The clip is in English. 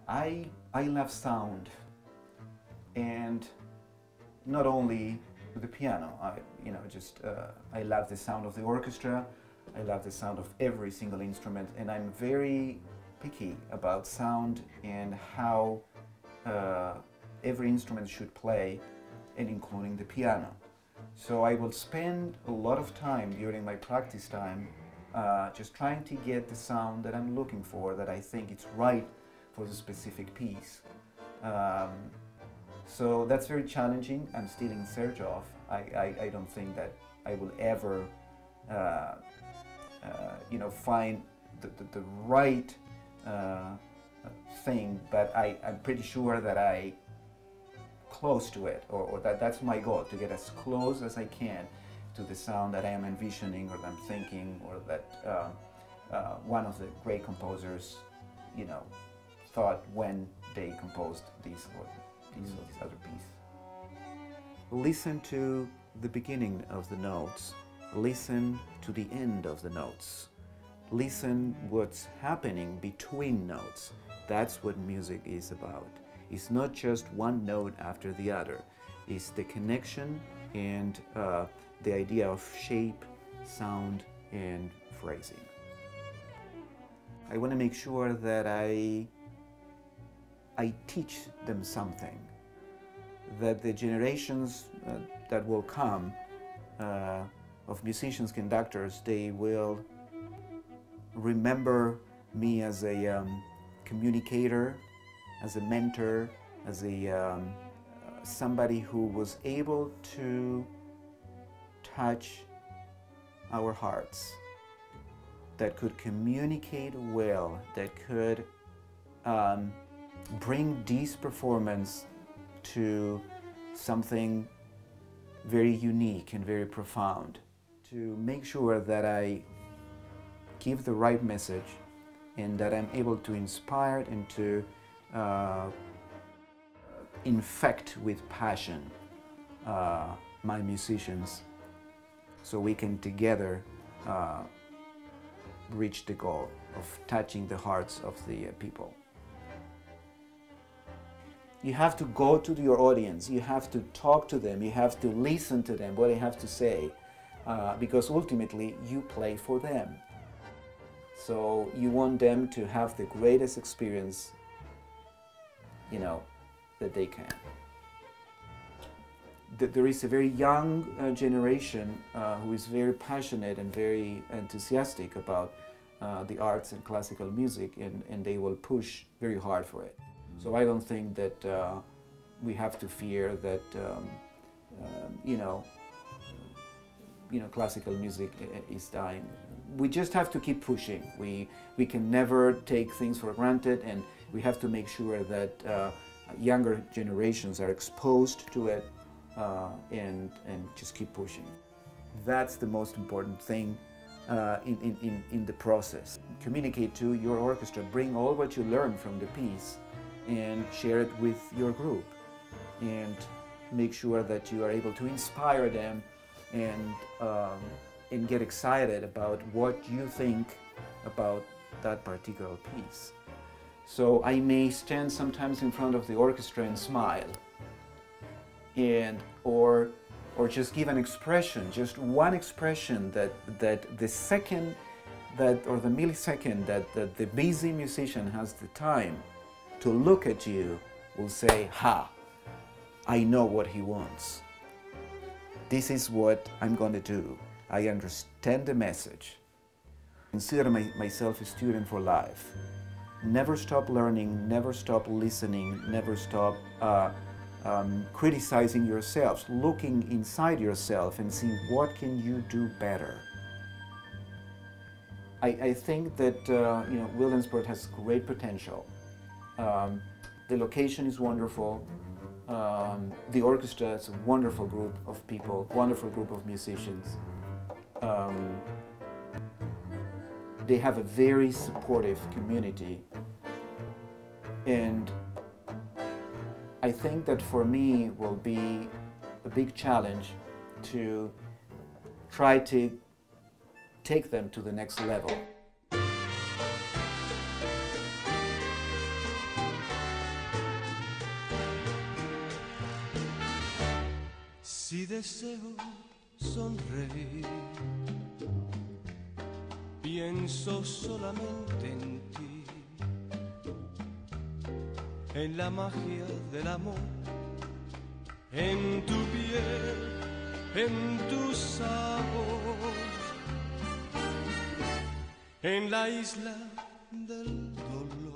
I love sound, and not only with the piano. I love the sound of the orchestra. I love the sound of every single instrument, and I'm very picky about sound and how every instrument should play, and including the piano. So I will spend a lot of time during my practice time just trying to get the sound that I'm looking for, that I think it's right for the specific piece. So that's very challenging. I'm still in search of. I don't think that I will ever find the right thing, but I'm pretty sure that I'm close to it, or that's my goal, to get as close as I can to the sound that I am envisioning, or that I'm thinking, or that one of the great composers, thought when they composed this other piece. Listen to the beginning of the notes. Listen to the end of the notes. Listen what's happening between notes. That's what music is about. It's not just one note after the other. It's the connection and the idea of shape, sound, and phrasing. I want to make sure that I teach them something, that the generations that will come of musicians, conductors, they will remember me as a communicator, as a mentor, as a somebody who was able to touch our hearts, that could communicate well, that could bring this performance to something very unique and very profound, to make sure that I give the right message and that I'm able to inspire and to infect with passion my musicians, so we can together reach the goal of touching the hearts of the people. You have to go to your audience, you have to talk to them, you have to listen to them, what they have to say, because ultimately you play for them. So you want them to have the greatest experience, that they can. There is a very young generation who is very passionate and very enthusiastic about the arts and classical music, and they will push very hard for it. So I don't think that we have to fear that, classical music is dying. We just have to keep pushing. We can never take things for granted, and we have to make sure that younger generations are exposed to it and just keep pushing. That's the most important thing in the process. Communicate to your orchestra, bring all what you learn from the piece and share it with your group, and make sure that you are able to inspire them and get excited about what you think about that particular piece. So I may stand sometimes in front of the orchestra and smile, or just give an expression, just one expression, that the second or the millisecond that the busy musician has the time to look at you will say, ha, I know what he wants. This is what I'm going to do. I understand the message. Consider myself a student for life. Never stop learning, never stop listening, never stop criticizing yourself, looking inside yourself and seeing what can you do better. I think that Williamsport has great potential. The location is wonderful. The orchestra is a wonderful group of people, wonderful group of musicians. They have a very supportive community, and I think that for me will be a big challenge to try to take them to the next level. Si deseo sonreír, pienso solamente en ti, en la magia del amor, en tu piel, en tu sabor, en la isla del dolor.